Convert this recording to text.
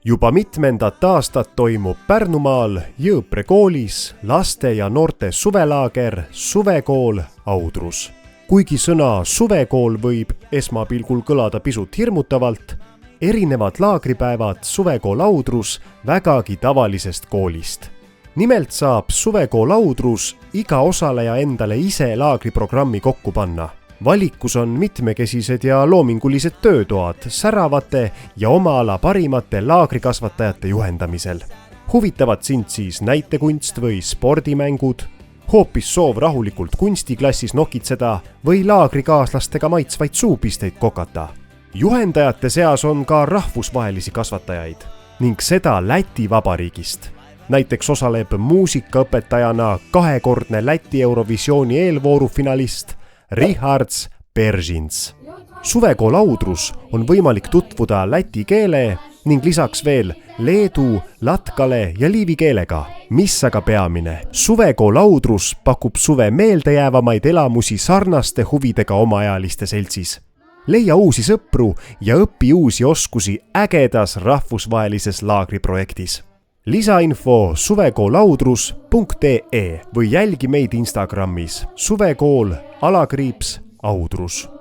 Juba mitmendat aastat toimub Pärnumaal Jõõpre koolis laste ja noorte suvelaager Suvekool Audrus. Kuigi sõna suvekool võib esmapilgul kõlada pisut hirmutavalt, erinevad laagripäevad Suvekool Audrus vägagi tavalisest koolist. Nimelt saab Suvekool Audrus iga osaleja endale ise laagriprogrammi kokku panna. Valikus on mitmekesised ja loomingulised töötoad säravate ja oma ala parimate laagrikasvatajate juhendamisel. Huvitavad sind siis näitekunst või spordimängud, hoopis soov rahulikult kunstiklassis nokitseda või laagrikaaslastega maitsvaid suupisteid kokata. Juhendajate seas on ka rahvusvahelisi kasvatajaid ning seda Läti Vabariigist. Näiteks osaleb muusikaõpetajana 2-kordne Läti Eurovisiooni eelvooru finalist Richards Peržins. Suvekool Audrus on võimalik tutvuda läti keele ning lisaks veel leedu, latkale ja liivi keelega. Mis aga peamine, Suvekool Audrus pakub suve meeldejäävamaid elamusi sarnaste huvidega omaealiste seltsis. Leia uusi sõpru ja õpi uusi oskusi ägedas rahvusvahelises laagriprojektis. Lisainfo suvekoolaudrus.ee või jälgi meid Instagramis suvekool_Audrus.